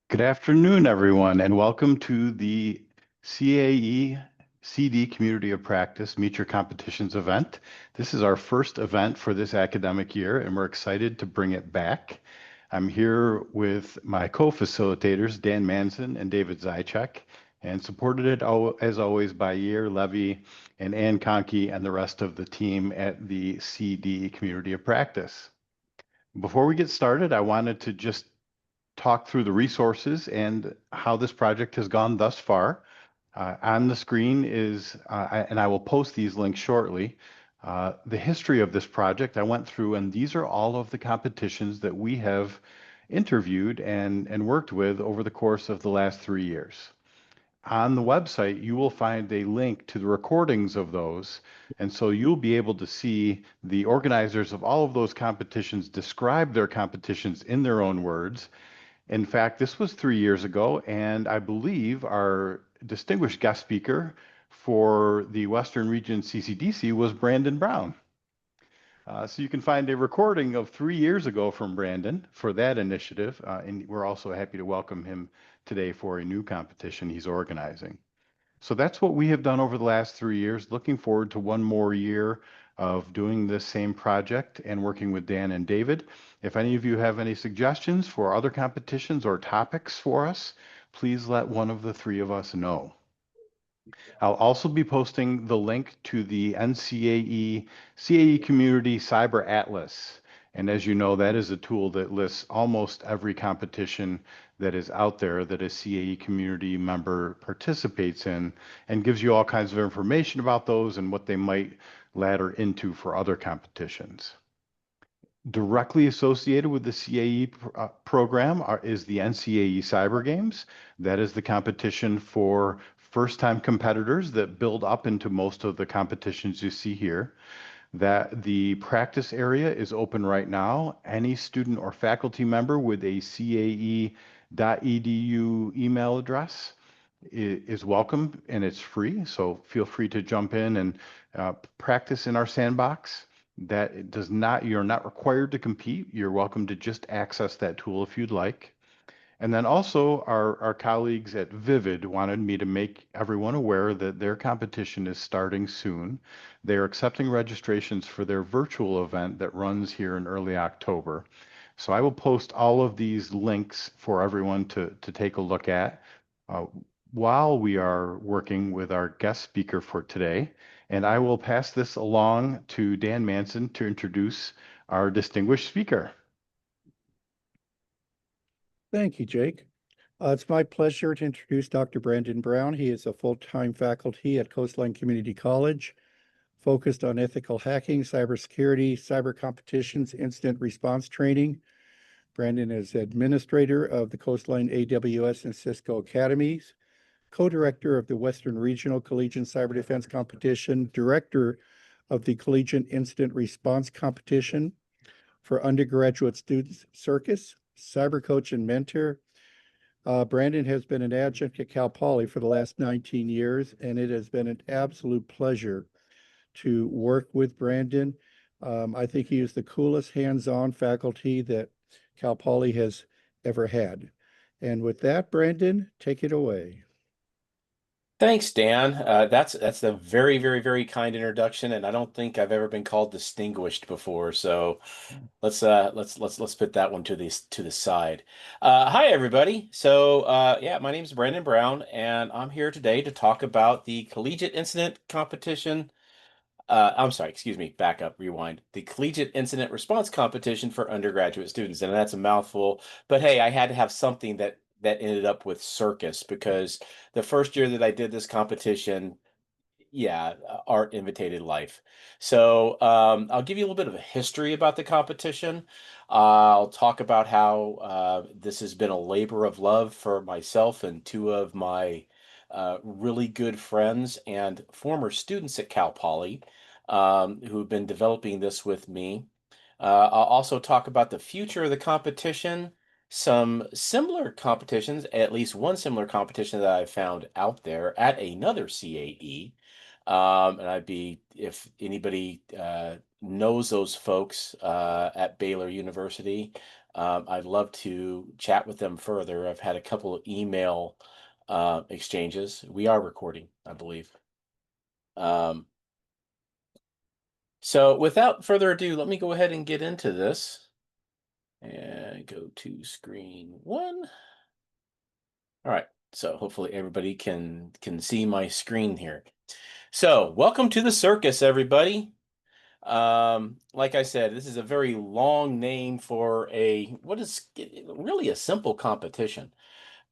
Good afternoon, everyone, and welcome to the CAE CD Community of Practice Meet Your Competitions event. This is our first event for this academic year, and we're excited to bring it back. I'm here with my co-facilitators, Dan Manson and David Zeichick, and supported it as always by Yair Levy and Ann Conkey and the rest of the team at the CD Community of Practice. Before we get started, I wanted to just talk through the resources and how this project has gone thus far. On the screen is, and I will post these links shortly, the history of this project I went through, and these are all of the competitions that we have interviewed and worked with over the course of the last 3 years. On the website, you will find a link to the recordings of those. And so you'll be able to see the organizers of all of those competitions describe their competitions in their own words. In fact, this was 3 years ago, and I believe our distinguished guest speaker for the Western Region CCDC was Brandon Brown. So you can find a recording of 3 years ago from Brandon for that initiative, and we're also happy to welcome him today for a new competition he's organizing. So that's what we have done over the last 3 years. Looking forward to one more year of doing this same project and working with Dan and David. If any of you have any suggestions for other competitions or topics for us, please let one of the three of us know. I'll also be posting the link to the NCAE CAE Community Cyber Atlas. And as you know, that is a tool that lists almost every competition that is out there that a CAE community member participates in and gives you all kinds of information about those and what they might ladder into for other competitions. Directly associated with the CAE program is the NCAE Cyber Games. That is the competition for first-time competitors that build up into most of the competitions you see here. That the practice area is open right now. Any student or faculty member with a cae.edu email address is welcome, and it's free. So feel free to jump in and practice in our sandbox. That does not, you're not required to compete. You're welcome to just access that tool if you'd like. And then also our colleagues at Vivid wanted me to make everyone aware that their competition is starting soon. They're accepting registrations for their virtual event that runs here in early October. So I will post all of these links for everyone to take a look at while we are working with our guest speaker for today. And I will pass this along to Dan Manson to introduce our distinguished speaker. Thank you, Jake. It's my pleasure to introduce Dr. Brandon Brown. He is a full-time faculty at Coastline Community College, focused on ethical hacking, cybersecurity, cyber competitions, incident response training. Brandon is administrator of the Coastline AWS and Cisco Academies, co-director of the Western Regional Collegiate Cyber Defense Competition, director of the Collegiate Incident Response Competition for undergraduate students, CIRCUS, cyber coach and mentor. Brandon has been an adjunct at Cal Poly for the last 19 years, and it has been an absolute pleasure to work with Brandon. I think he is the coolest hands-on faculty that Cal Poly has ever had. And with that, Brandon, take it away. Thanks, Dan. That's a very, very, very kind introduction, and I don't think I've ever been called distinguished before. So let's put that one to the side. Hi, everybody. So yeah, my name is Brandon Brown, and I'm here today to talk about the Collegiate Incident Competition. I'm sorry, excuse me, back up, rewind. The Collegiate Incident Response Competition for undergraduate students, and that's a mouthful. But hey, I had to have something that ended up with CIRCUS because the first year that I did this competition, yeah, art imitated life. So I'll give you a little bit of a history about the competition. I'll talk about how this has been a labor of love for myself and two of my really good friends and former students at Cal Poly who've been developing this with me. I'll also talk about the future of the competition, some similar competitions, at least one similar competition that I found out there at another CAE. And if anybody knows those folks at Baylor University, I'd love to chat with them further. I've had a couple of email exchanges. We are recording, I believe. So without further ado, let me go ahead and get into this and go to screen one. All right. So hopefully everybody can see my screen here. So welcome to the circus, everybody. Like I said, this is a very long name for what is really a simple competition.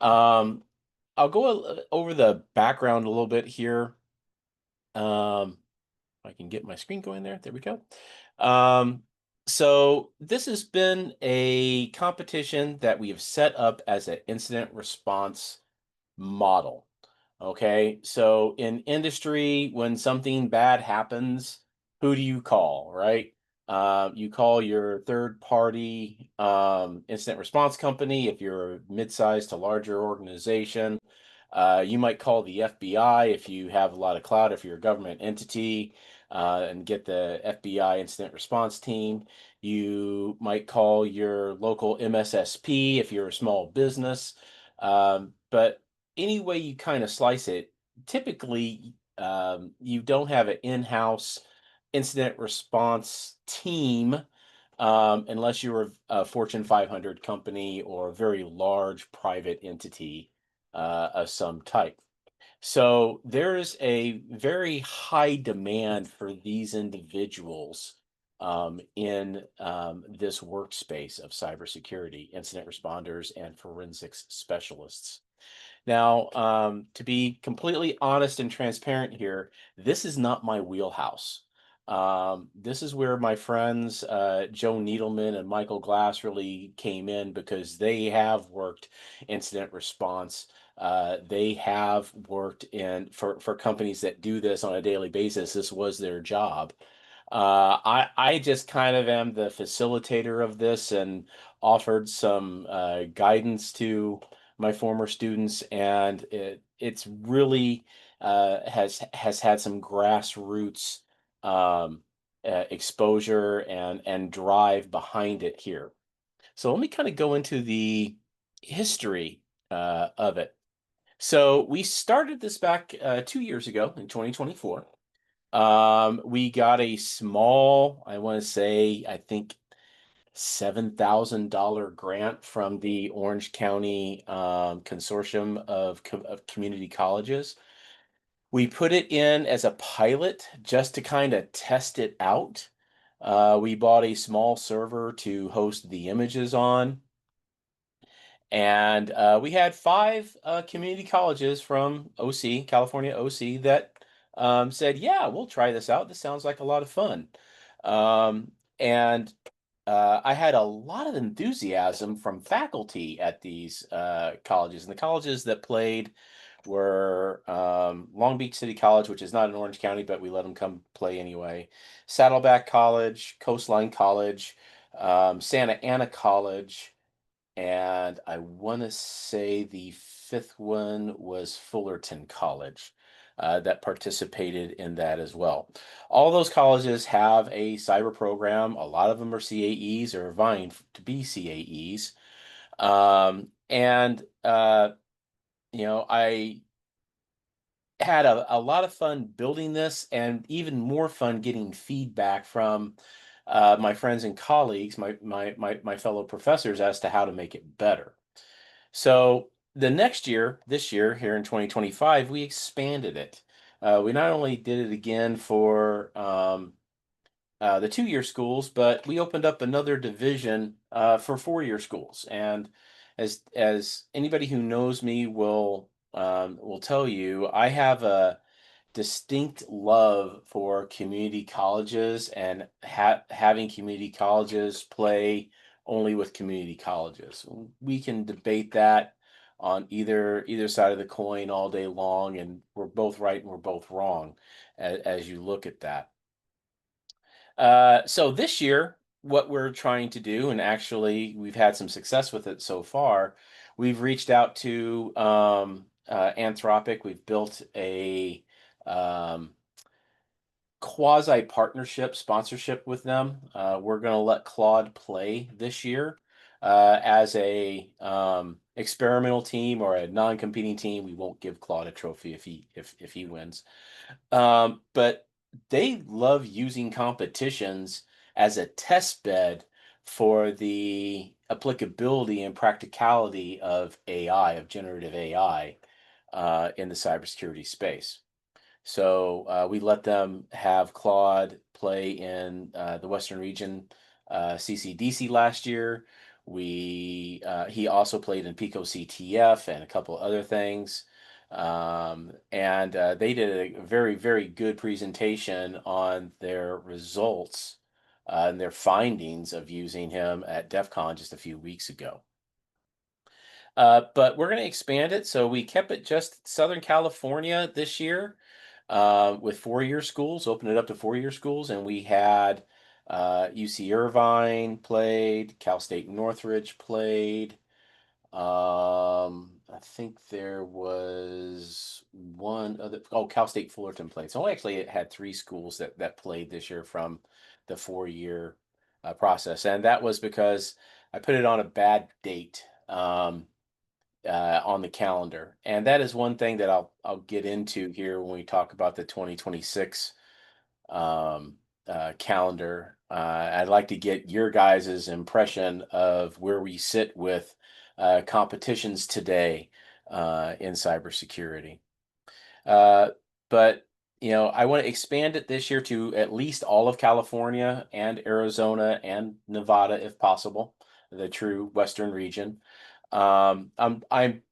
I'll go over the background a little bit here. If I can get my screen going there. There we go. So this has been a competition that we have set up as an incident response model. Okay, so in industry, when something bad happens, who do you call, right? You call your third party incident response company if you're a mid-sized to larger organization. You might call the FBI if you have a lot of clout, if you're a government entity, and get the FBI incident response team. You might call your local MSSP if you're a small business. But any way you kind of slice it, typically you don't have an in-house incident response team unless you're a Fortune 500 company or a very large private entity of some type. So there is a very high demand for these individuals in this workspace of cybersecurity, incident responders, and forensics specialists. Now, to be completely honest and transparent here, this is not my wheelhouse. This is where my friends Joe Needleman and Michael Glass really came in because they have worked incident response. They have worked for companies that do this on a daily basis. This was their job. I just kind of am the facilitator of this and offered some guidance to my former students, and it's really has had some grassroots exposure and drive behind it here. So let me kind of go into the history of it. So we started this back 2 years ago in 2024. We got a small, I want to say, I think $7,000 grant from the Orange County Consortium of Community Colleges. We put it in as a pilot just to kind of test it out. We bought a small server to host the images on. And we had 5 community colleges from OC, California OC, that said, yeah, we'll try this out. This sounds like a lot of fun. And I had a lot of enthusiasm from faculty at these colleges. And the colleges that played were Long Beach City College, which is not in Orange County, but we let them come play anyway. Saddleback College, Coastline College, Santa Ana College, and I want to say the 5th one was Fullerton College that participated in that as well. All those colleges have a cyber program. A lot of them are CAEs or vying to be CAEs. I had a lot of fun building this and even more fun getting feedback from my friends and colleagues, my fellow professors as to how to make it better. So the next year, this year, here in 2025, we expanded it. We not only did it again for the 2-year schools, but we opened up another division for 4-year schools. And as anybody who knows me will tell you, I have a distinct love for community colleges and having community colleges play only with community colleges. We can debate that on either side of the coin all day long, and we're both right and we're both wrong as you look at that. So this year, what we're trying to do, and actually we've had some success with it so far, we've reached out to Anthropic. We've built a quasi partnership sponsorship with them. We're going to let Claude play this year. As a experimental team or a non-competing team, we won't give Claude a trophy if he wins. But they love using competitions as a test bed for the applicability and practicality of AI, of generative AI, in the cybersecurity space. So we let them have Claude play in the Western Region CCDC last year. He also played in Pico CTF and a couple other things. And they did a very, very good presentation on their results and their findings of using him at DEF CON just a few weeks ago. But we're going to expand it. So we kept it just Southern California this year with four-year schools, opened it up to four-year schools. And we had UC Irvine played, Cal State Northridge played. I think there was one other, Cal State Fullerton played. So actually it had three schools that played this year from the four-year process. And that was because I put it on a bad date. On the calendar. And that is one thing that I'll get into here when we talk about the 2026 calendar. I'd like to get your guys' impression of where we sit with competitions today in cybersecurity. But I want to expand it this year to at least all of California and Arizona and Nevada, if possible, the true Western region. I'm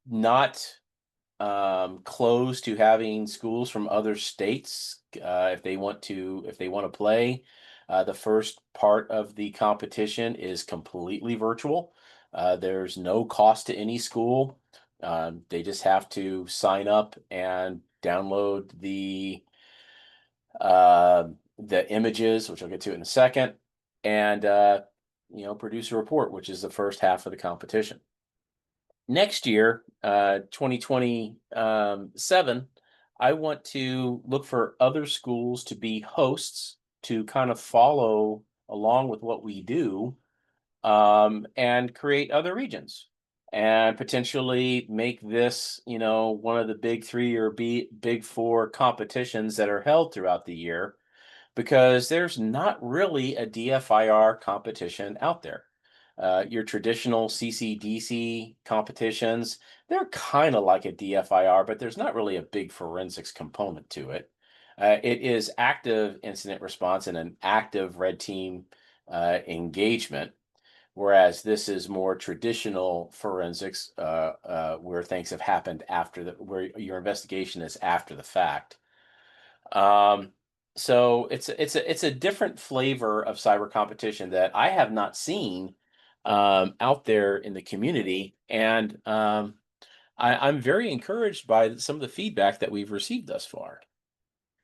not close to having schools from other states if they want to play. The first part of the competition is completely virtual. There's no cost to any school. They just have to sign up and download the images, which I'll get to in a second, and produce a report, which is the first half of the competition. Next year, 2027, I want to look for other schools to be hosts to kind of follow along with what we do, and create other regions and potentially make this, one of the big three or big four competitions that are held throughout the year, because there's not really a DFIR competition out there. Your traditional CCDC competitions, they're kind of like a DFIR, but there's not really a big forensics component to it. It is active incident response and an active red team engagement, whereas this is more traditional forensics, where things have happened where your investigation is after the fact. So it's a different flavor of cyber competition that I have not seen out there in the community, and I'm very encouraged by some of the feedback that we've received thus far.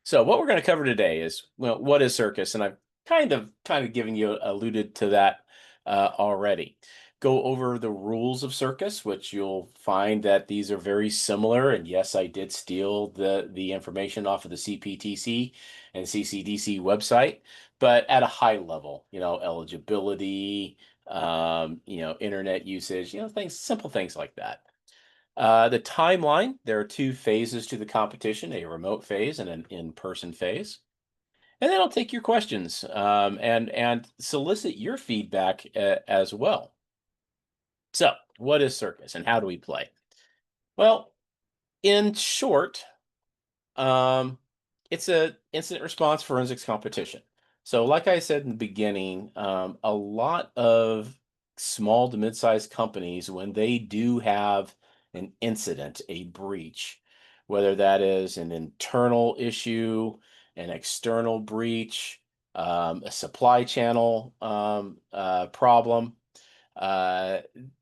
So what we're going to cover today is, what is CIRCUS, and I've kind of given you alluded to that already. Go over the rules of CIRCUS, which you'll find that these are very similar. And yes, I did steal the information off of the CPTC and CCDC website, but at a high level, eligibility, internet usage, simple things like that. The timeline, there are two phases to the competition, a remote phase and an in-person phase. And then I'll take your questions and solicit your feedback as well. So, what is CIRCUS and how do we play? Well, in short, it's a incident response forensics competition. So, like I said in the beginning, a lot of small to mid-sized companies, when they do have an incident, a breach, whether that is an internal issue, an external breach, a supply channel problem,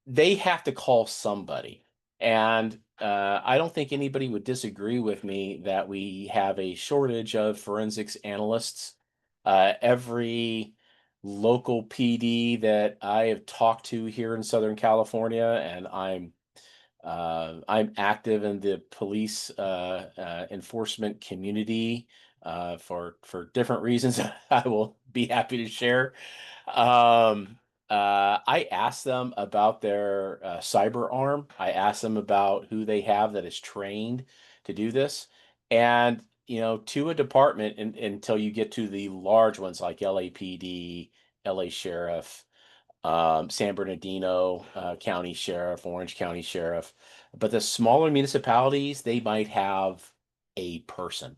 they have to call somebody. And I don't think anybody would disagree with me that we have a shortage of forensics analysts. Every local PD that I have talked to here in Southern California, and I'm active in the police enforcement community for different reasons I will be happy to share. I asked them about their cyber arm. I asked them about who they have that is trained to do this. And, to a department until you get to the large ones like LAPD, LA Sheriff, San Bernardino County Sheriff, Orange County Sheriff. But the smaller municipalities, they might have a person.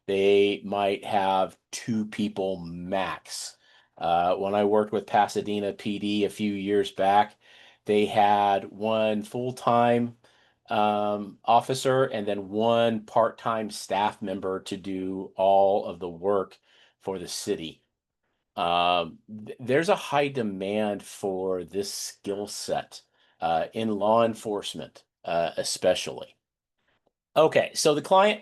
They might have two people max. When I worked with Pasadena PD a few years back, they had one full-time officer and then one part-time staff member to do all of the work for the city. There's a high demand for this skill set in law enforcement, especially. Okay, so the client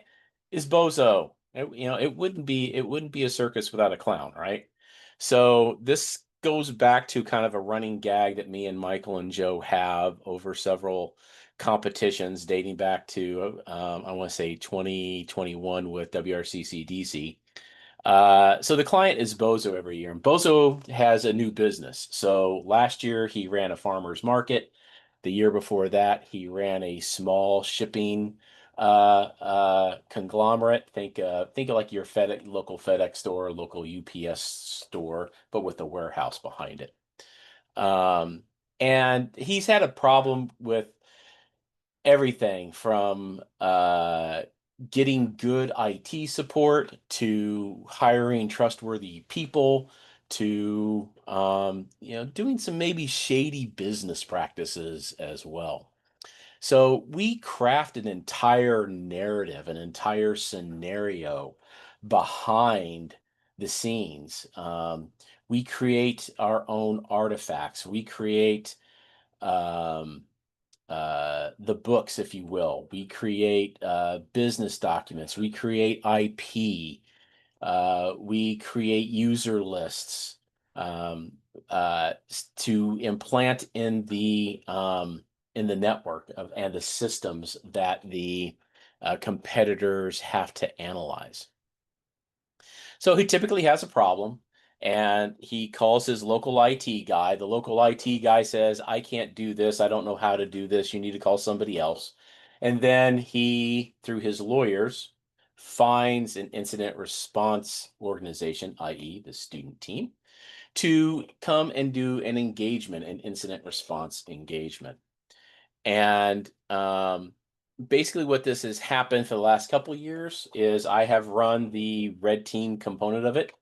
is Bozo. It wouldn't be a circus without a clown, right? So this goes back to kind of a running gag that me and Michael and Joe have over several competitions dating back to I want to say 2021 with WRCC DC. So the client is Bozo every year, and Bozo has a new business. So last year he ran a farmer's market. The year before that, he ran a small shipping conglomerate. Think of like your local FedEx store, local UPS store, but with a warehouse behind it. And he's had a problem with everything from getting good IT support to hiring trustworthy people to doing some maybe shady business practices as well. So we craft an entire narrative, an entire scenario behind the scenes. We create our own artifacts. We create um, the books, if you will. We create business documents. We create IP. We create user lists to implant in the network and the systems that the competitors have to analyze. So he typically has a problem and he calls his local IT guy. The local IT guy says, I can't do this. I don't know how to do this. You need to call somebody else. And then he, through his lawyers, finds an incident response organization, i.e., the student team, to come and do an engagement, an incident response engagement. And basically what this has happened for the last couple of years is I have run the red team component of it.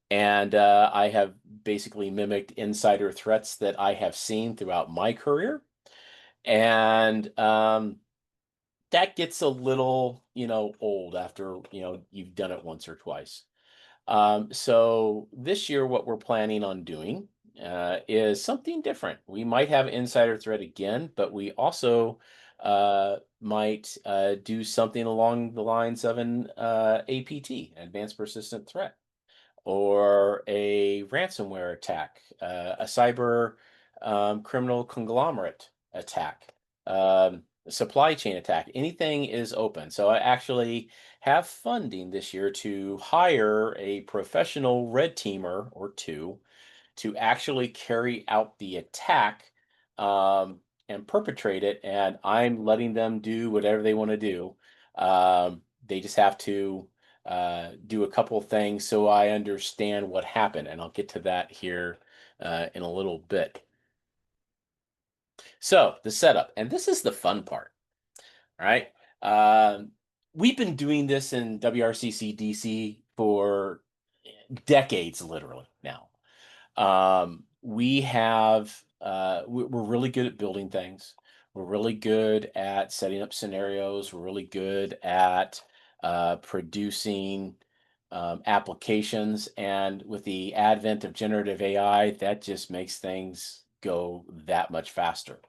And I have basically mimicked insider threats that I have seen throughout my career. And that gets a little, old after, you've done it once or twice. So this year, what we're planning on doing is something different. We might have insider threat again, but we also might do something along the lines of an APT, advanced persistent threat, or a ransomware attack, a cyber criminal conglomerate attack, supply chain attack. Anything is open. So I actually have funding this year to hire a professional red teamer or two to actually carry out the attack and perpetrate it. And I'm letting them do whatever they want to do. They just have to do a couple things so I understand what happened. And I'll get to that here in a little bit. So the setup, and this is the fun part, right? We've been doing this in WRCC DC for decades, literally now. We're really good at building things. We're really good at setting up scenarios. We're really good at producing applications. And with the advent of generative AI, that just makes things go that much faster.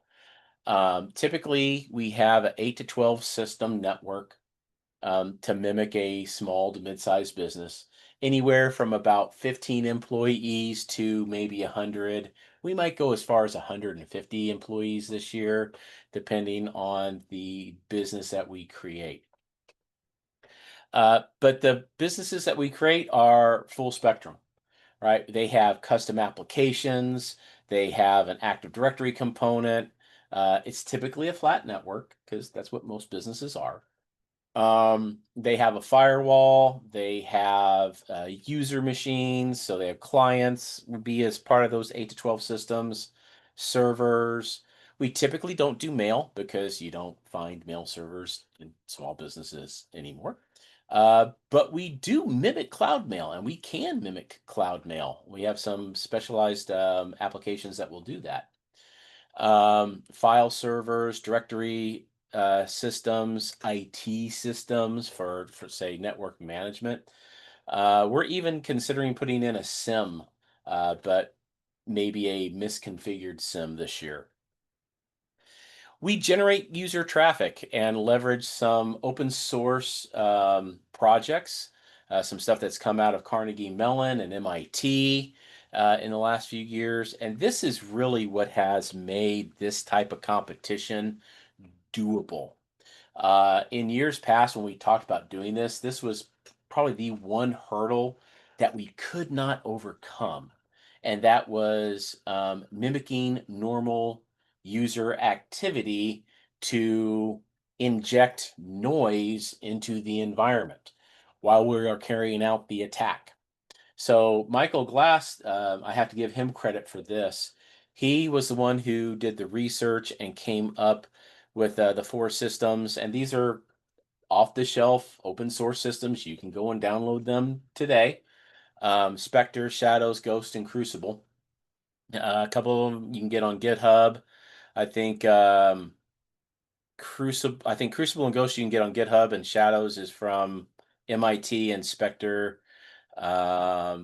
Typically, we have an 8 to 12 system network to mimic a small to mid-sized business, anywhere from about 15 employees to maybe 100. We might go as far as 150 employees this year, depending on the business that we create. But the businesses that we create are full spectrum, right? They have custom applications. They have an Active Directory component. It's typically a flat network because that's what most businesses are. They have a firewall. They have user machines. So they have clients would be as part of those 8 to 12 systems, servers. We typically don't do mail because you don't find mail servers in small businesses anymore. But we do mimic cloud mail, and we can mimic cloud mail. We have some specialized applications that will do that. File servers, directory systems, IT systems for say network management. We're even considering putting in a SIM, but maybe a misconfigured SIM this year. We generate user traffic and leverage some open source projects, some stuff that's come out of Carnegie Mellon and MIT in the last few years. And this is really what has made this type of competition doable. In years past, when we talked about doing this, this was probably the one hurdle that we could not overcome. And that was mimicking normal user activity to inject noise into the environment while we are carrying out the attack. So Michael Glass, I have to give him credit for this. He was the one who did the research and came up with the 4 systems, and these are off-the-shelf open source systems. You can go and download them today. Spectre, Shadows, Ghost, and Crucible. A couple of them you can get on GitHub. I think Crucible and Ghost you can get on GitHub, and Shadows is from MIT, and Spectre. I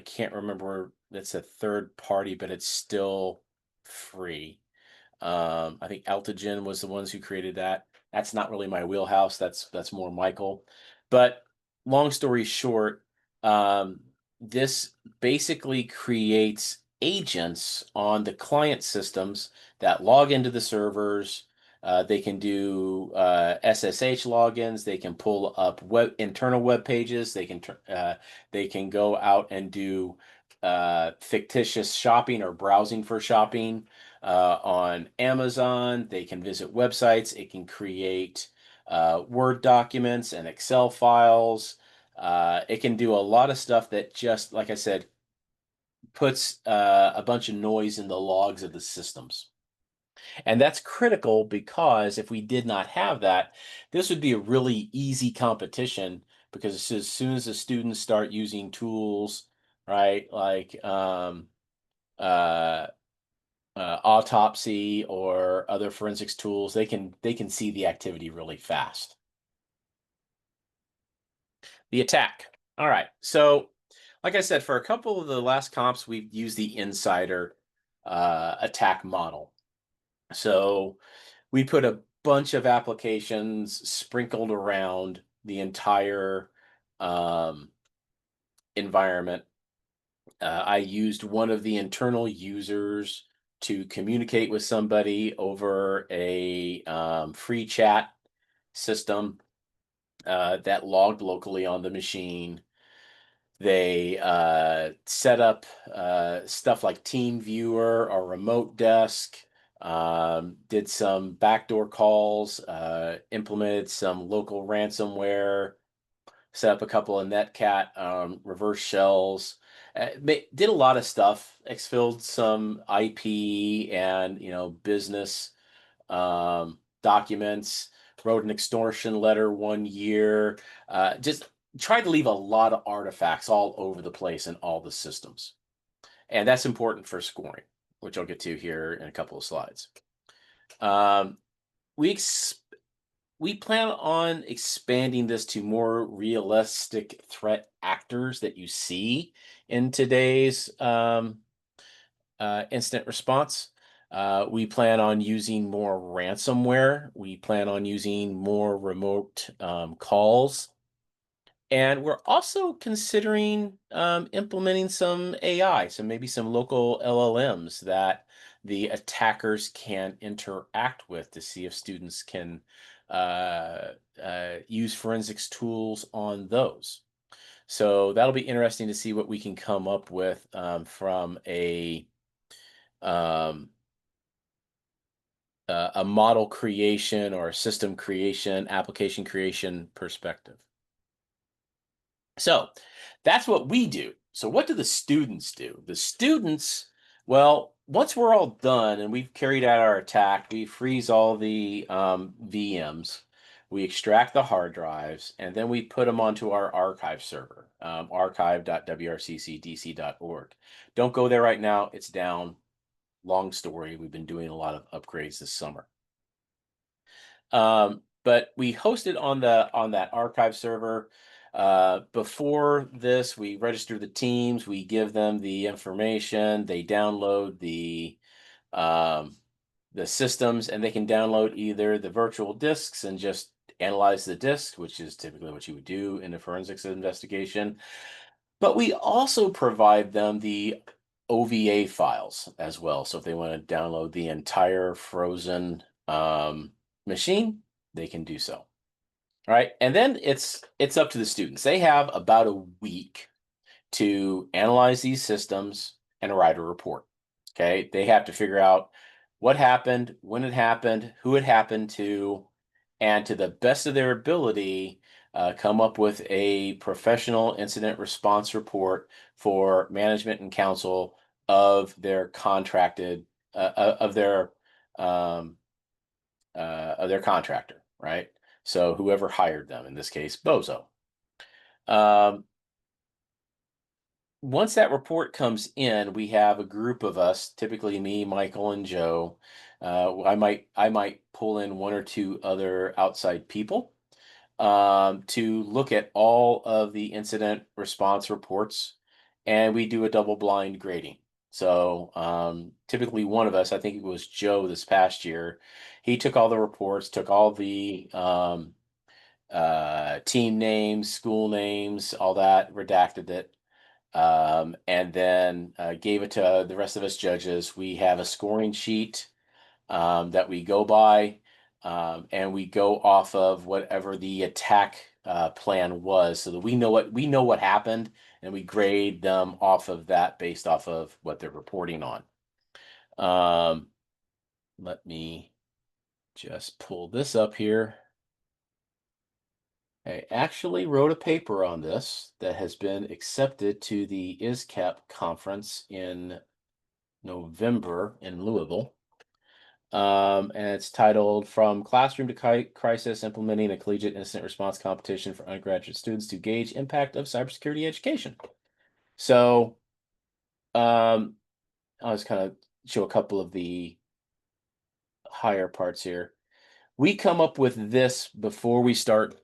can't remember. That's a third party, but it's still free. I think Altogen was the ones who created that. That's not really my wheelhouse. That's more Michael. But long story short, this basically creates agents on the client systems that log into the servers. They can do SSH logins. They can pull up internal web pages. They can go out and do fictitious shopping or browsing for shopping on Amazon. They can visit websites. It can create Word documents and Excel files. It can do a lot of stuff that just, like I said, puts a bunch of noise in the logs of the systems. And that's critical because if we did not have that, this would be a really easy competition because as soon as the students start using tools, right, like autopsy or other forensics tools, they can see the activity really fast. The attack. All right. So, like I said, for a couple of the last comps, we've used the insider attack model. So we put a bunch of applications sprinkled around the entire environment. I used one of the internal users to communicate with somebody over a free chat system that logged locally on the machine. They set up stuff like TeamViewer or Remote Desk, did some backdoor calls, implemented some local ransomware, set up a couple of Netcat reverse shells, did a lot of stuff, exfilled some IP and business documents, wrote an extortion letter 1 year, just tried to leave a lot of artifacts all over the place in all the systems. And that's important for scoring, which I'll get to here in a couple of slides. We plan on expanding this to more realistic threat actors that you see in today's incident response. We plan on using more ransomware. We plan on using more remote calls. And we're also considering implementing some AI, so maybe some local LLMs that the attackers can interact with to see if students can use forensics tools on those. So that'll be interesting to see what we can come up with from a a model creation or a system creation, application creation perspective. So that's what we do. So what do the students do? The students, well, once we're all done and we've carried out our attack, we freeze all the VMs, we extract the hard drives, and then we put them onto our archive server, archive.wrccdc.org. Don't go there right now. It's down. Long story. We've been doing a lot of upgrades this summer. But we host it on that archive server. Before this, we register the teams, we give them the information, they download the systems, and they can download either the virtual disks and just analyze the disk, which is typically what you would do in a forensics investigation. But we also provide them the OVA files as well. So if they want to download the entire frozen machine, they can do so. All right. And then it's up to the students. They have about a week to analyze these systems and write a report. Okay. They have to figure out what happened, when it happened, who it happened to, and to the best of their ability, come up with a professional incident response report for management and council of their contracted of their contractor, right? So whoever hired them, in this case, Bozo. Once that report comes in, we have a group of us, typically me, Michael, and Joe. I might pull in one or two other outside people to look at all of the incident response reports, and we do a double-blind grading. So typically one of us, I think it was Joe this past year, he took all the reports, took all the team names, school names, all that, redacted it, and then gave it to the rest of us judges. We have a scoring sheet that we go by, and we go off of whatever the attack plan was, so that we know what happened, and we grade them off of that based off of what they're reporting on. Let me just pull this up here. I actually wrote a paper on this that has been accepted to the ISCAP conference in November in Louisville. And it's titled "From Classroom to Crisis, Implementing a Collegiate Incident Response Competition for Undergraduate Students to Gauge Impact of Cybersecurity Education." So I'll just kind of show a couple of the higher parts here. We come up with this before we start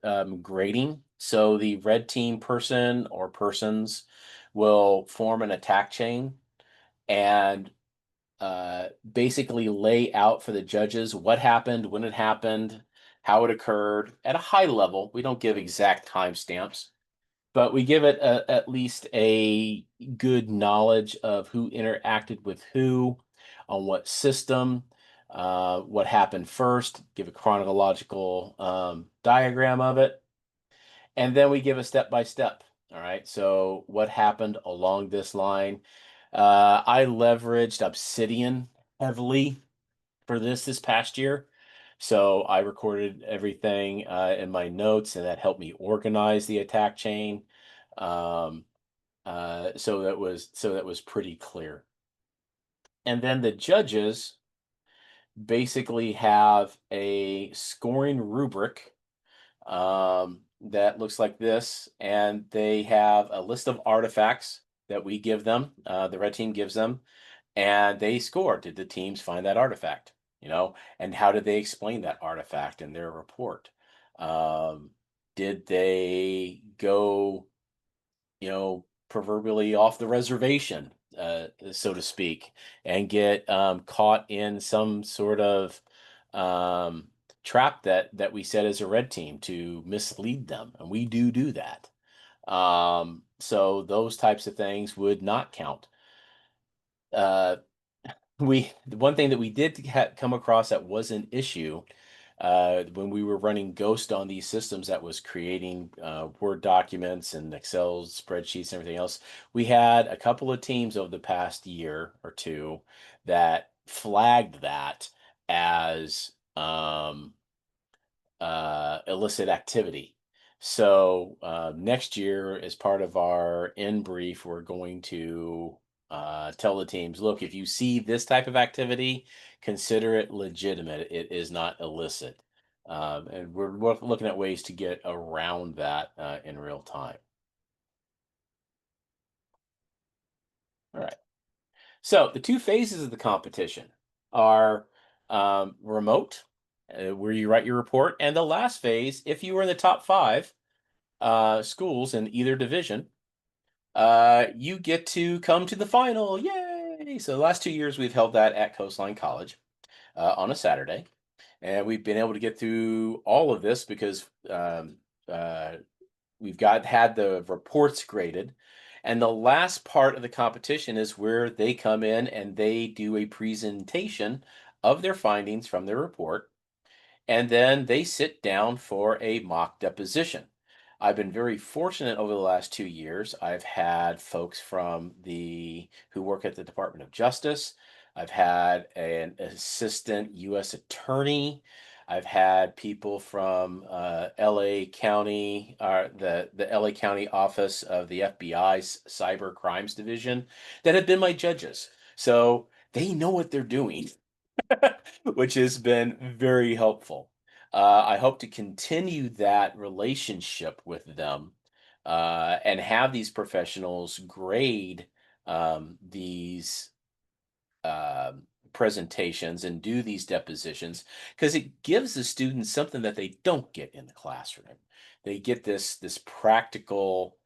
grading. So the red team person or persons will form an attack chain and basically lay out for the judges what happened, when it happened, how it occurred at a high level. We don't give exact timestamps, but we give it at least a good knowledge of who interacted with who, on what system, what happened first, give a chronological diagram of it, and then we give a step-by-step. All right, so what happened along this line? I leveraged Obsidian heavily for this past year. So I recorded everything in my notes, and that helped me organize the attack chain. So that was pretty clear. And then the judges basically have a scoring rubric that looks like this, and they have a list of artifacts that we give them, the red team gives them, and they score. Did the teams find that artifact? And how did they explain that artifact in their report? Did they go, proverbially off the reservation, so to speak, and get caught in some sort of trap that we set as a red team to mislead them? And we do that. So those types of things would not count. The one thing that we did come across that was an issue when we were running Ghost on these systems that was creating Word documents and Excel spreadsheets and everything else. We had a couple of teams over the past year or two that flagged that as illicit activity. So next year, as part of our in brief, we're going to tell the teams, look, if you see this type of activity, consider it legitimate. It is not illicit. And we're looking at ways to get around that in real time. All right. So the two phases of the competition are remote, where you write your report, and the last phase, if you were in the top 5 schools in either division, you get to come to the final. Yay! So the last 2 years we've held that at Coastline College on a Saturday, and we've been able to get through all of this because we've had the reports graded. And the last part of the competition is where they come in and they do a presentation of their findings from their report. And then they sit down for a mock deposition. I've been very fortunate over the last 2 years. I've had folks who work at the Department of Justice. I've had an assistant U.S. attorney. I've had people from LA County, the LA County office of the FBI's Cyber Crimes Division that have been my judges. So they know what they're doing, which has been very helpful. I hope to continue that relationship with them and have these professionals grade these presentations and do these depositions, because it gives the students something that they don't get in the classroom. They get this practical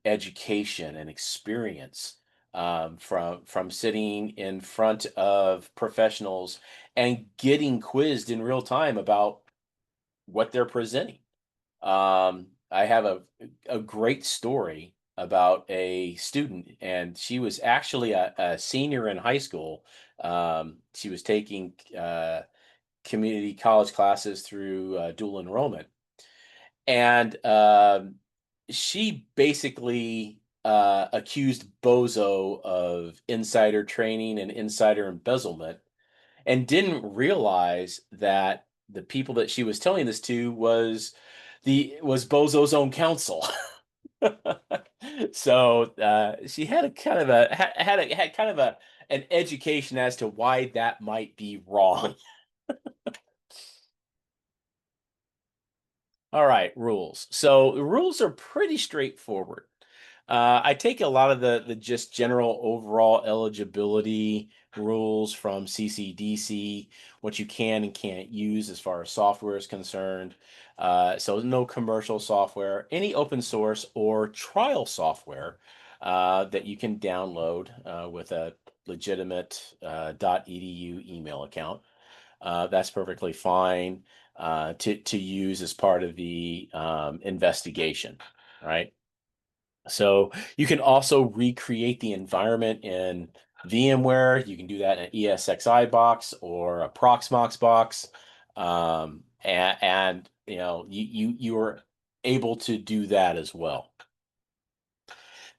education and experience from sitting in front of professionals and getting quizzed in real time about what they're presenting. I have a great story about a student, and she was actually a senior in high school. She was taking community college classes through dual enrollment, and she basically accused Bozo of insider trading and insider embezzlement, and didn't realize that the people that she was telling this to was Bozo's own counsel. So she had a kind of a had kind of an education as to why that might be wrong. All right, rules. So the rules are pretty straightforward. I take a lot of the just general overall eligibility rules from CCDC, what you can and can't use as far as software is concerned. So no commercial software, any open source or trial software that you can download with a legitimate .edu email account. That's perfectly fine to use as part of the investigation, right? So you can also recreate the environment in VMware. You can do that in an ESXi box or a Proxmox box, and you are able to do that as well.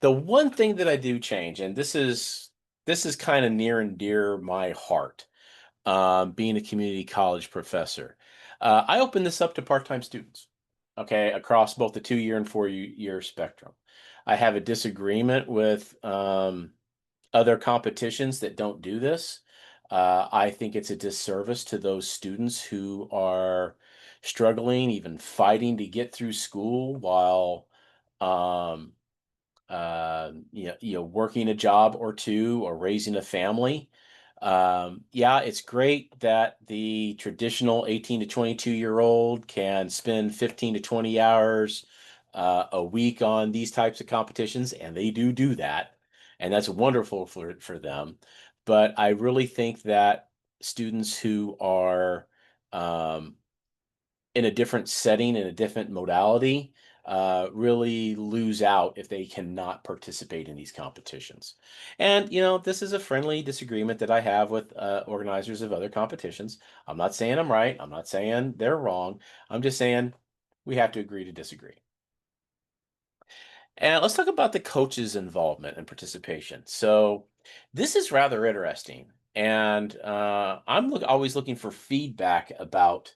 The one thing that I do change, and this is kind of near and dear my heart, being a community college professor. I open this up to part-time students, okay, across both the 2-year and 4-year spectrum. I have a disagreement with other competitions that don't do this. I think it's a disservice to those students who are struggling, even fighting to get through school while um, working a job or two or raising a family. Yeah, it's great that the traditional 18 to 22-year-old can spend 15 to 20 hours a week on these types of competitions, and they do that, and that's wonderful for them. But I really think that students who are in a different setting, in a different modality, really lose out if they cannot participate in these competitions. And, this is a friendly disagreement that I have with organizers of other competitions. I'm not saying I'm right. I'm not saying they're wrong. I'm just saying we have to agree to disagree. And let's talk about the coach's involvement and participation. So This is rather interesting, and I'm always looking for feedback about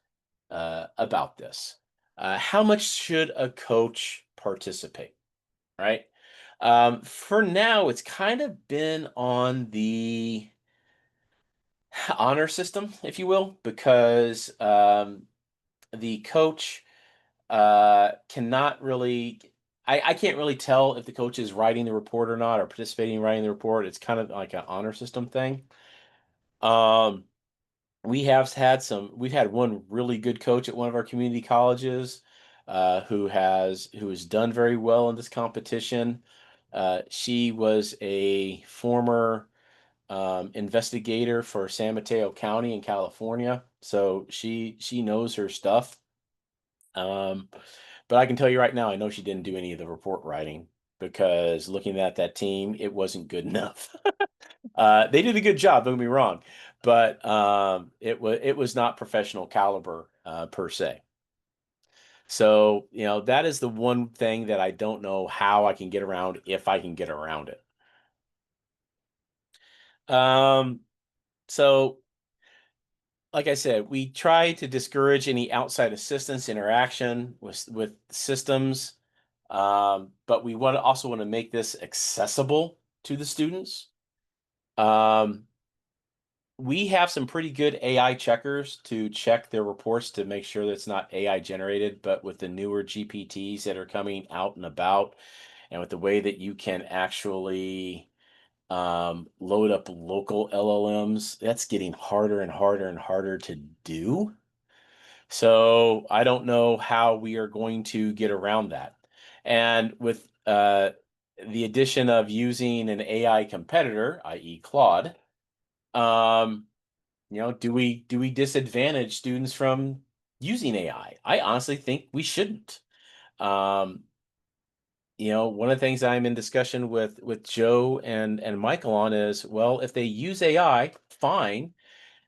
this. How much should a coach participate? Right. For now, it's kind of been on the honor system, if you will, because the coach cannot really. I can't really tell if the coach is writing the report or not, or participating in writing the report. It's kind of like an honor system thing. Um, we've had one really good coach at one of our community colleges, who has done very well in this competition. She was a former investigator for San Mateo County in California, so she knows her stuff. Um, but I can tell you right now, I know she didn't do any of the report writing, because looking at that team, it wasn't good enough. They did a good job, don't get me wrong, but it was not professional caliber per se. So, that is the one thing that I don't know how I can get around, if I can get around it. Um, so like I said, we try to discourage any outside assistance interaction with systems, but we also want to make this accessible to the students. Um, we have some pretty good AI checkers to check their reports to make sure that it's not AI generated, but with the newer GPTs that are coming out and about, and with the way that you can actually load up local LLMs, that's getting harder and harder and harder to do. So I don't know how we are going to get around that. And with the addition of using an AI competitor, i.e. Claude, um, do we disadvantage students from using AI? I honestly think we shouldn't. Um, one of the things I'm in discussion with Joe and Michael on is, well, if they use AI, fine.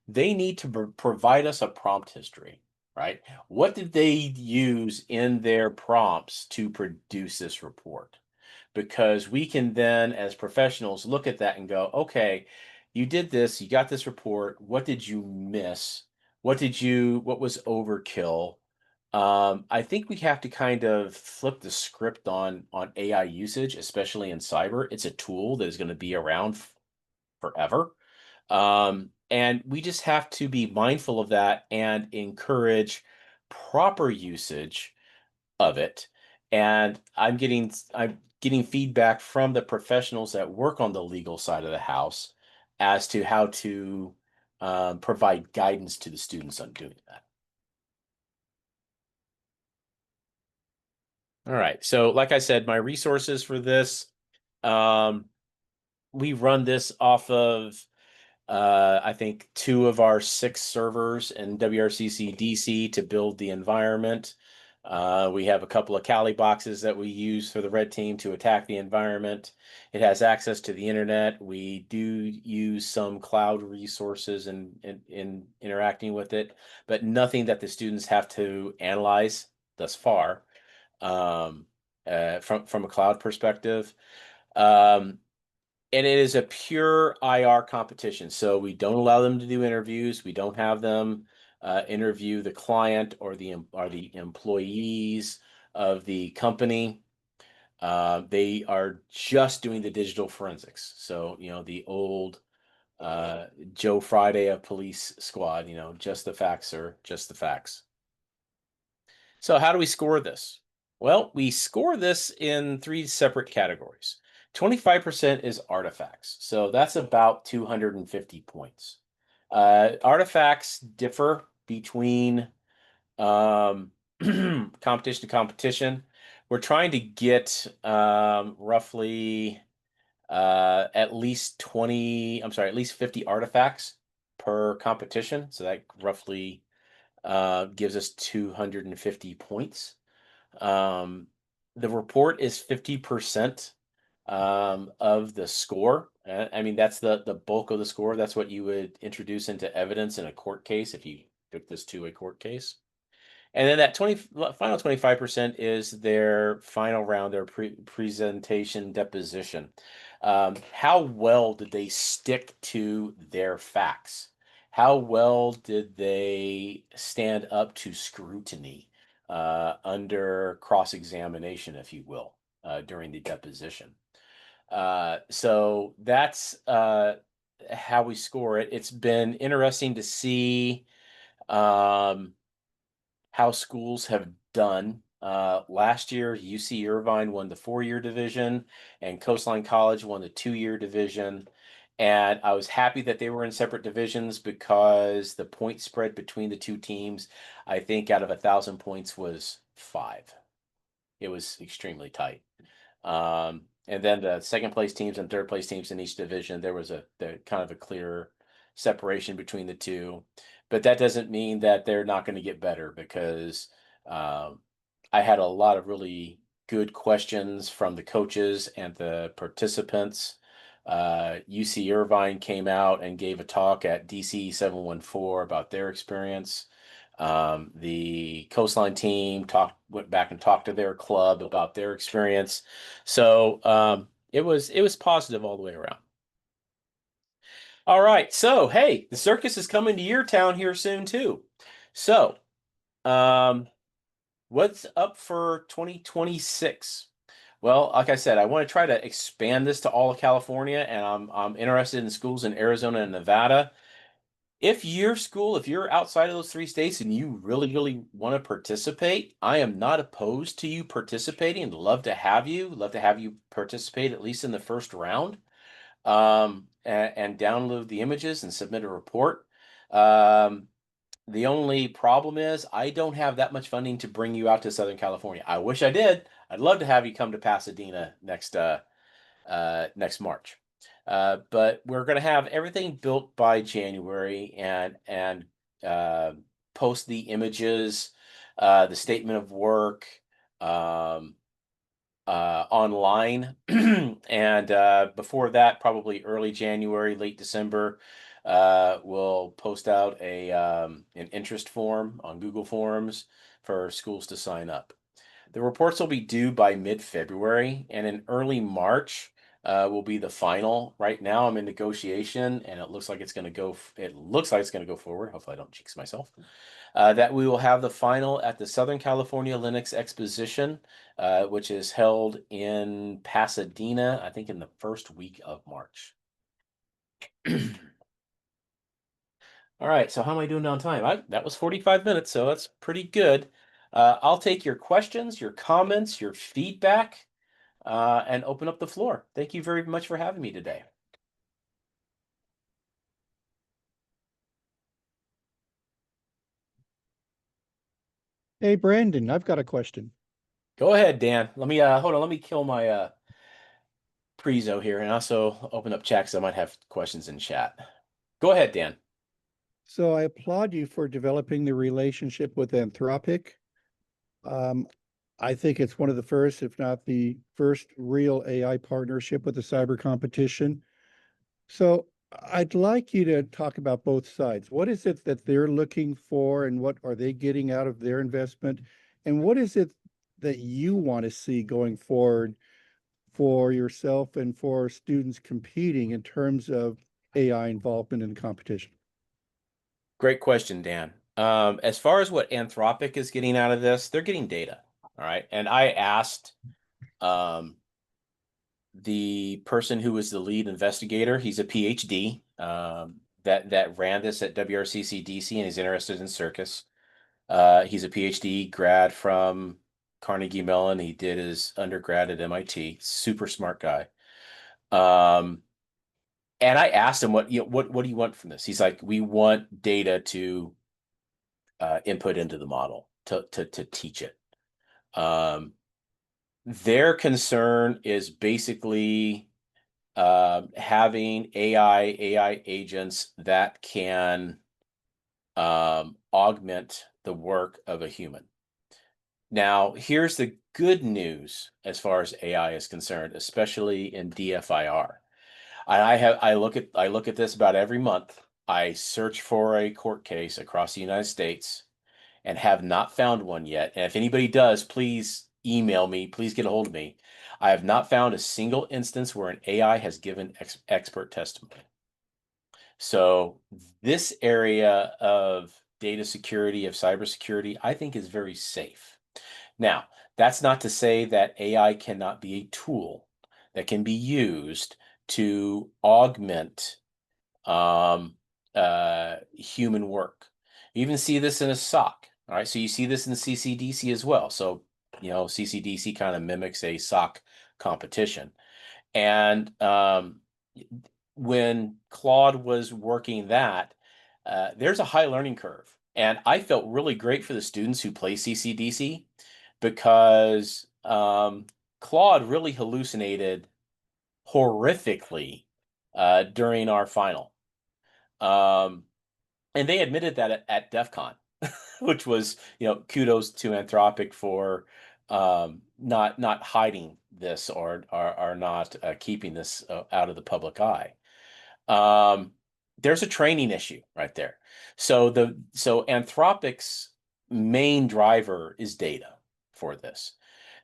They need to provide us a prompt history, right? What did they use in their prompts to produce this report? Because we can then, as professionals, look at that and go, okay, you did this, you got this report. What did you miss? What was overkill? I think we have to kind of flip the script on AI usage, especially in cyber. It's a tool that is going to be around forever. And we just have to be mindful of that and encourage proper usage of it. And I'm getting feedback from the professionals that work on the legal side of the house as to how to provide guidance to the students on doing that. All right. So, like I said, my resources for this, um, we run this off of I think 2 of our 6 servers in WRCC DC to build the environment. We have a couple of Kali boxes that we use for the red team to attack the environment. It has access to the internet. We do use some cloud resources in interacting with it, but nothing that the students have to analyze thus far, um, from a cloud perspective. Um, and it is a pure IR competition. So we don't allow them to do interviews. We don't have them interview the client or the employees of the company. They are just doing the digital forensics. So, the old Joe Friday of police squad, just the facts, sir, just the facts. So how do we score this? Well, we score this in 3 separate categories. 25% is artifacts. So that's about 250 points. Artifacts differ between competition to competition. We're trying to get roughly at least 50 artifacts per competition. So that roughly gives us 250 points. The report is 50% of the score. I mean, that's the bulk of the score. That's what you would introduce into evidence in a court case if you took this to a court case. And then that final 25% is their final round, their presentation deposition. How well did they stick to their facts? How well did they stand up to scrutiny under cross-examination, if you will, during the deposition? So that's how we score it. It's been interesting to see um, how schools have done. Last year, UC Irvine won the 4-year division, and Coastline College won the 2-year division. And I was happy that they were in separate divisions because the point spread between the two teams, I think out of 1,000 points, was 5. It was extremely tight. And then the second place teams and third place teams in each division, there was kind of a clear separation between the two. But that doesn't mean that they're not going to get better, because um, I had a lot of really good questions from the coaches and the participants. UC Irvine came out and gave a talk at DC 714 about their experience. The Coastline team went back and talked to their club about their experience. So it was positive all the way around. All right. So hey, the circus is coming to your town here soon too. So what's up for 2026? Well, like I said, I want to try to expand this to all of California, and I'm interested in schools in Arizona and Nevada. If you're outside of those 3 states and you really, really want to participate, I am not opposed to you participating and love to have you participate at least in the first round, and download the images and submit a report. The only problem is I don't have that much funding to bring you out to Southern California. I wish I did. I'd love to have you come to Pasadena next March. But we're going to have everything built by January, and post the images, the statement of work, um, online. And before that, probably early January, late December, we'll post out an interest form on Google Forms for schools to sign up. The reports will be due by mid-February, and in early March will be the final. Right now, I'm in negotiation, and it looks like it's going to go. It looks like it's going to go forward. Hopefully, I don't jinx myself. That we will have the final at the Southern California Linux Exposition, which is held in Pasadena, I think in the first week of March. All right, so how am I doing on time? That was 45 minutes, so that's pretty good. I'll take your questions, your comments, your feedback, and open up the floor. Thank you very much for having me today. Hey, Brandon, I've got a question. Go ahead, Dan. Let me hold on. Let me kill my prezo here, and also open up chat because I might have questions in chat. Go ahead, Dan. So I applaud you for developing the relationship with Anthropic. Um, I think it's one of the first, if not the first, real AI partnership with the cyber competition. So I'd like you to talk about both sides. What is it that they're looking for, and what are they getting out of their investment? And what is it that you want to see going forward for yourself and for students competing in terms of AI involvement in the competition? Great question, Dan. As far as what Anthropic is getting out of this, they're getting data. All right. And I asked the person who was the lead investigator, he's a PhD, that ran this at WRCC DC, and he's interested in CIRCUS. He's a PhD grad from Carnegie Mellon. He did his undergrad at MIT. Super smart guy. And I asked him, what do you want from this? He's like, we want data to input into the model to teach it. Their concern is basically having AI agents that can augment the work of a human. Now, here's the good news as far as AI is concerned, especially in DFIR. I look at this about every month. I search for a court case across the United States and have not found one yet. And if anybody does, please email me, please get a hold of me. I have not found a single instance where an AI has given expert testimony. So this area of data security, of cybersecurity, I think is very safe. Now, that's not to say that AI cannot be a tool that can be used to augment human work. You even see this in a SOC. All right, so you see this in the CCDC as well. So, CCDC kind of mimics a SOC competition. And when Claude was working that, there's a high learning curve. And I felt really great for the students who play CCDC because Claude really hallucinated horrifically during our final. And they admitted that at DEF CON, which was, kudos to Anthropic for not hiding this or not keeping this out of the public eye. There's a training issue right there. So Anthropic's main driver is data for this.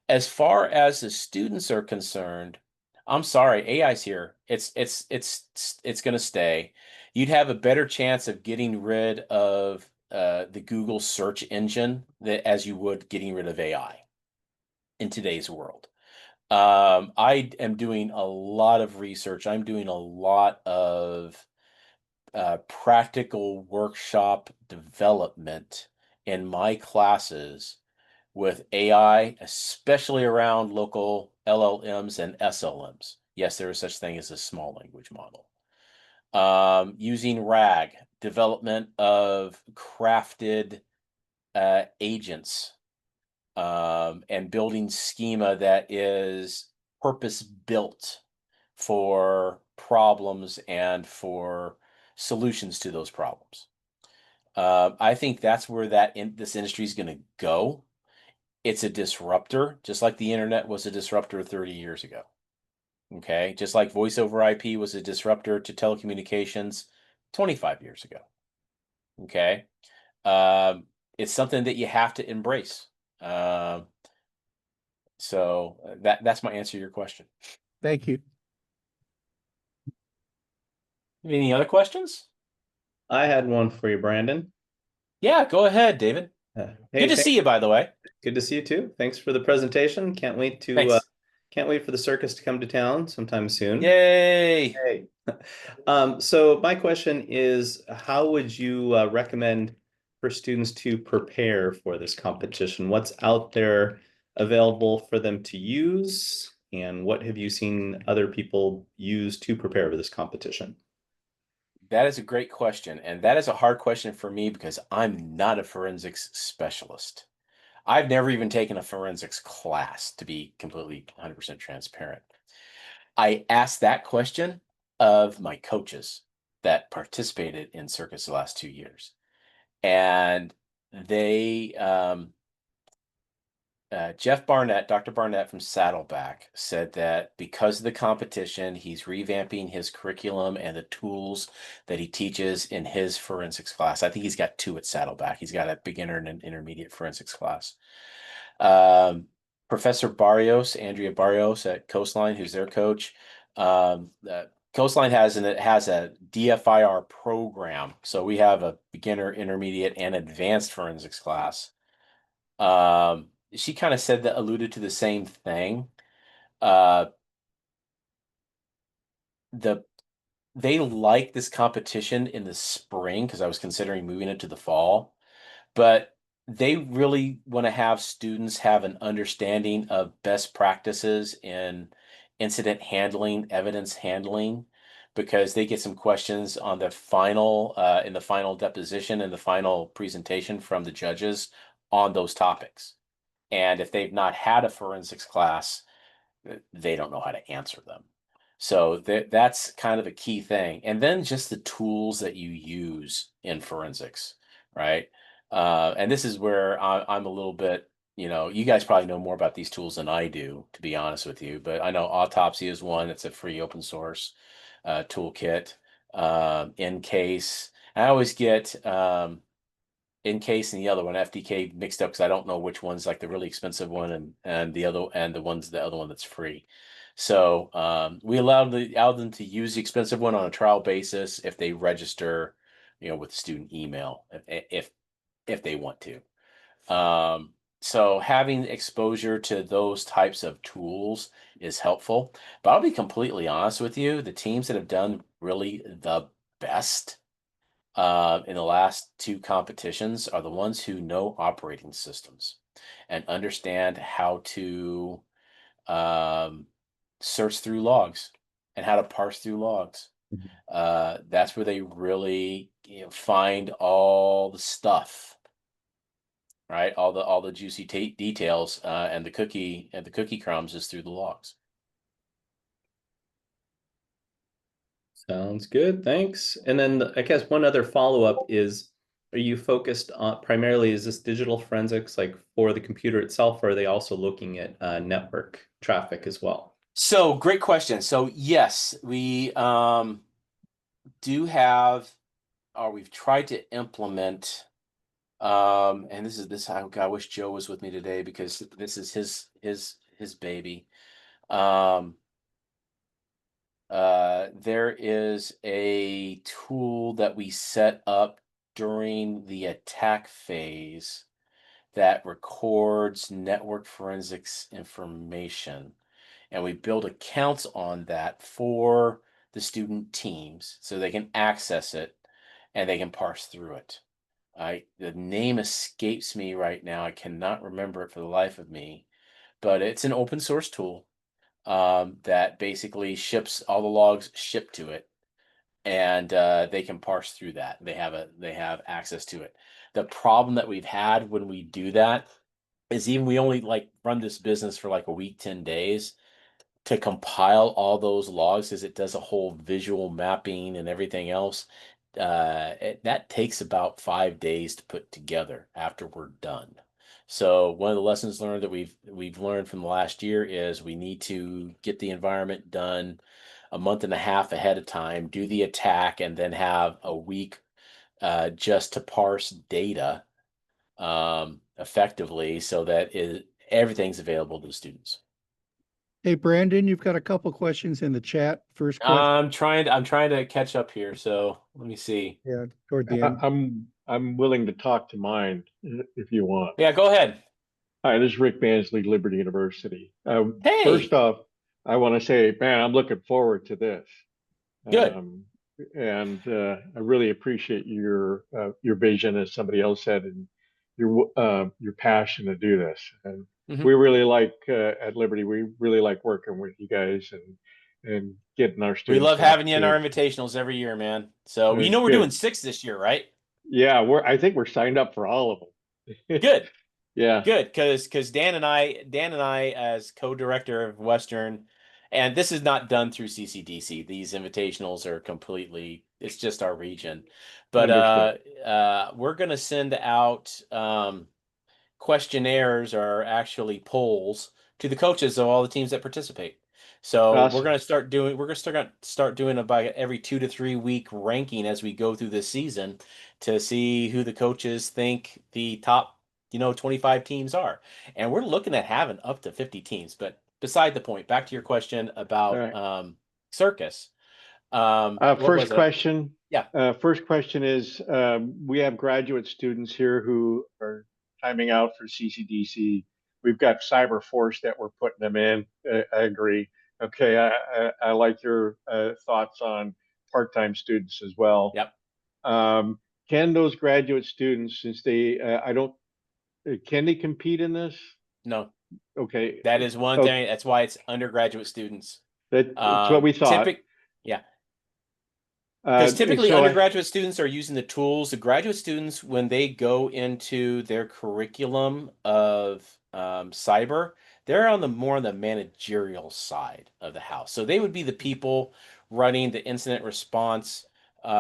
As far as the students are concerned, I'm sorry, AI's here. It's going to stay. You'd have a better chance of getting rid of the Google search engine as you would getting rid of AI in today's world. I am doing a lot of research. I'm doing a lot of practical workshop development in my classes with AI, especially around local LLMs and SLMs. Yes, there is such thing as a small language model. Using RAG, development of crafted agents, and building schema that is purpose-built for problems and for solutions to those problems. I think that's where this industry is going to go. It's a disruptor, just like the internet was a disruptor 30 years ago. Okay, just like voice over IP was a disruptor to telecommunications 25 years ago. Okay, it's something that you have to embrace. So that's my answer to your question. Thank you. Any other questions? I had one for you, Brandon. Yeah, go ahead, David. Hey, Good to see you, by the way. Good to see you too. Thanks for the presentation. Can't wait for the circus to come to town sometime soon. Yay! Hey. So my question is, how would you recommend for students to prepare for this competition? What's out there available for them to use, and what have you seen other people use to prepare for this competition? That is a great question, and that is a hard question for me because I'm not a forensics specialist. I've never even taken a forensics class, to be completely 100% transparent. I asked that question of my coaches that participated in CIRCUS the last 2 years. And they, Jeff Barnett, Dr. Barnett from Saddleback, said that because of the competition, he's revamping his curriculum and the tools that he teaches in his forensics class. I think he's got 2 at Saddleback. He's got a beginner and an intermediate forensics class. Professor Barrios, Andrea Barrios at Coastline, who's their coach. Coastline has a DFIR program. So we have a beginner, intermediate, and advanced forensics class. She kind of alluded to the same thing. They like this competition in the spring because I was considering moving it to the fall, but they really want to have students have an understanding of best practices in incident handling, evidence handling, because they get some questions on the final, in the final deposition and the final presentation from the judges on those topics. And if they've not had a forensics class, they don't know how to answer them. So that's kind of a key thing. And then just the tools that you use in forensics, right? And this is where I'm a little bit, you guys probably know more about these tools than I do, to be honest with you. But I know Autopsy is one. It's a free open source toolkit. In case I always get Encase and the other one, FDK, mixed up because I don't know which one's like the really expensive one and the other one that's free. So we allow them to use the expensive one on a trial basis if they register, with student email if they want to. So having exposure to those types of tools is helpful. But I'll be completely honest with you, the teams that have done really the best in the last two competitions are the ones who know operating systems and understand how to um, search through logs and how to parse through logs. That's where they really find all the stuff, right? All the juicy details and the cookie crumbs is through the logs. Sounds good, thanks. And then I guess one other follow-up is, are you focused on primarily, is this digital forensics like for the computer itself, or are they also looking at network traffic as well? So great question. So yes, we do have, or we've tried to implement, and I wish Joe was with me today because this is his baby. There is a tool that we set up during the attack phase that records network forensics information. And we build accounts on that for the student teams so they can access it and they can parse through it. The name escapes me right now. I cannot remember it for the life of me, but it's an open source tool that basically ships all the logs shipped to it, and they can parse through that. They have access to it. The problem that we've had when we do that is even we only like run this business for like a week, 10 days to compile all those logs as it does a whole visual mapping and everything else. That takes about 5 days to put together after we're done. So one of the lessons learned that we've learned from the last year is we need to get the environment done a month and a half ahead of time, do the attack, and then have a week just to parse data effectively so that everything's available to the students. Hey, Brandon, you've got a couple questions in the chat. First question, I'm trying to catch up here, so let me see. yeah, toward the end. I'm willing to talk to mine if you want. Yeah, go ahead. Hi, this is Rick Mansley, Liberty University. Hey, First off, I want to say, man, I'm looking forward to this. good. And I really appreciate your vision, as somebody else said, and your passion to do this. And we really like at Liberty, we really like working with you guys and getting our We students. love having you in our invitationals every year, man. So we're Good. doing 6 this year, right? Yeah, I think we're signed up for all of them. Good. Yeah. Good, because Dan and I as co-director of Western, and this is not done through CCDC. These invitationals are completely, it's just our region. But we're gonna send out questionnaires, or actually polls, to the coaches of all the teams that participate. So Awesome. we're gonna start doing about every 2 to 3 week ranking as we go through this season to see who the coaches think the top 25 teams are. And we're looking at having up to 50 teams. But beside the point, back to your question about CIRCUS. First question. Yeah. First question is, we have graduate students here who are timing out for CCDC. We've got Cyber Force that we're putting them in. I agree. Okay, I like your thoughts on part-time students as well. Yep. Can those graduate students, since they, can they compete in this? No. Okay. That is one thing. That's why it's undergraduate students. That's what we thought. Yeah. Because typically so undergraduate students are using the tools. The graduate students, when they go into their curriculum of cyber, they're more on the managerial side of the house. So they would be the people running the incident response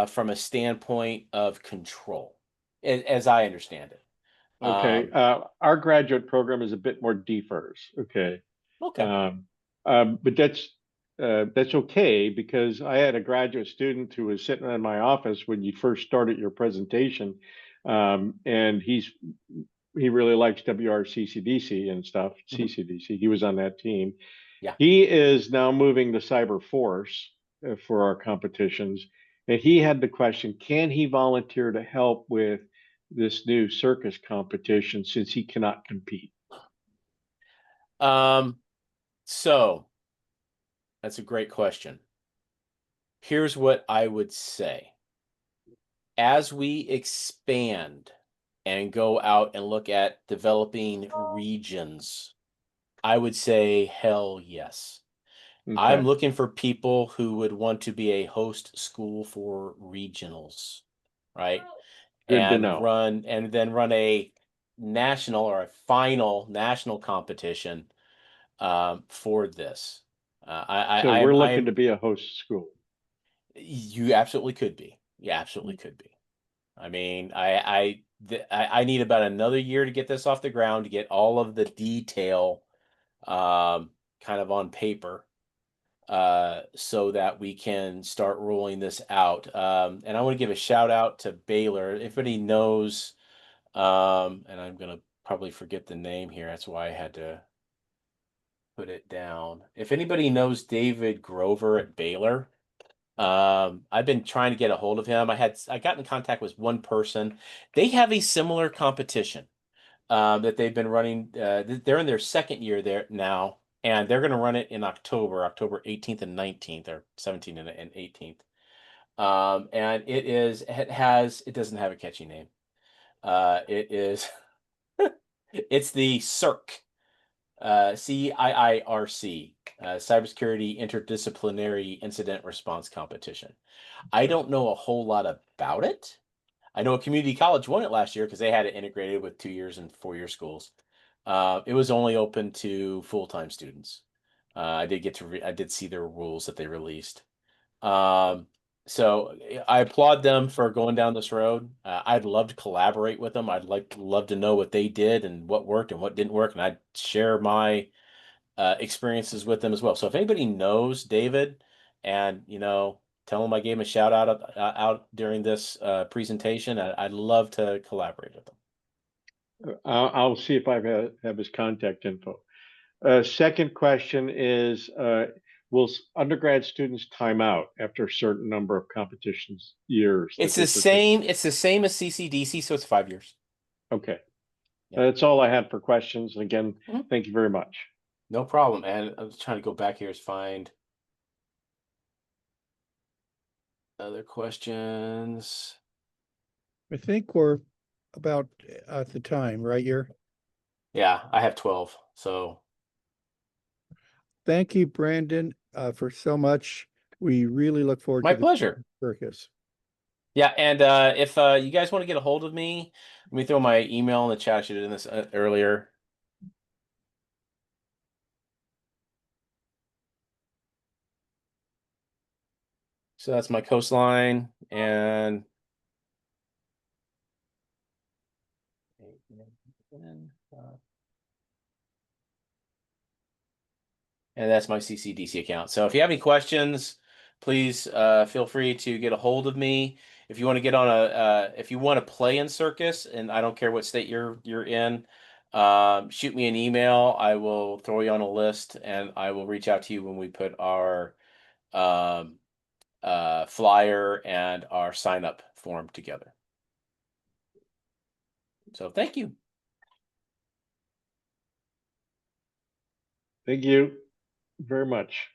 from a standpoint of control, as I understand it. Okay. Our graduate program is a bit more DFIRS. Okay. Okay. But that's okay, because I had a graduate student who was sitting in my office when you first started your presentation. And he really likes WRCCDC and stuff, CCDC. He was on that team. Yeah. He is now moving to Cyber Force for our competitions. And he had the question, can he volunteer to help with this new circus competition since he cannot compete? So that's a great question. Here's what I would say. As we expand and go out and look at developing regions, I would say hell yes. I'm Okay. looking for people who would want to be a host school for regionals, right? Good to And know. then run a national or a final national competition for this. So we're looking to be a host school. You absolutely could be. You absolutely could be. I mean, I need about another year to get this off the ground, to get all of the detail kind of on paper, so that we can start rolling this out. And I want to give a shout out to Baylor. If anybody knows, and I'm going to probably forget the name here. That's why I had to put it down. If anybody knows David Grover at Baylor, I've been trying to get a hold of him. I got in contact with one person. They have a similar competition that they've been running. They're in their second year there now, and they're going to run it in October 18th and 19th, or 17th and 18th. And it doesn't have a catchy name. It is it's the CIRC, CIIRC, Cybersecurity Interdisciplinary Incident Response Competition. I don't know a whole lot about it. I know a community college won it last year because they had it integrated with 2-year and 4-year schools. It was only open to full-time students. I did see their rules that they released. So I applaud them for going down this road. I'd love to collaborate with them. Love to know what they did and what worked and what didn't work, and I'd share my experiences with them as well. So if anybody knows David, and tell him I gave him a shout out during this presentation, I'd love to collaborate with them. I'll see if I have his contact info. Second question is, will undergrad students time out after a certain number of competitions years? It's the same. It's the same as CCDC, so it's 5 years. Okay. Yeah. That's all I had for questions. And again, thank you very much. No problem. And I was trying to go back here to find other questions. I think we're about at the time, right here. Yeah, I have 12. So Thank you, Brandon, for so much. We really look forward my to the pleasure. circus. Yeah, and if you guys want to get a hold of me, let me throw my email in the chat. I should have done this earlier. So that's my coastline, and that's my CCDC account. So if you have any questions, please feel free to get a hold of me. If you want to get on if you want to play in Circus, and I don't care what state you're in, shoot me an email. I will throw you on a list, and I will reach out to you when we put our flyer and our sign up form together. So thank you. Thank you very much.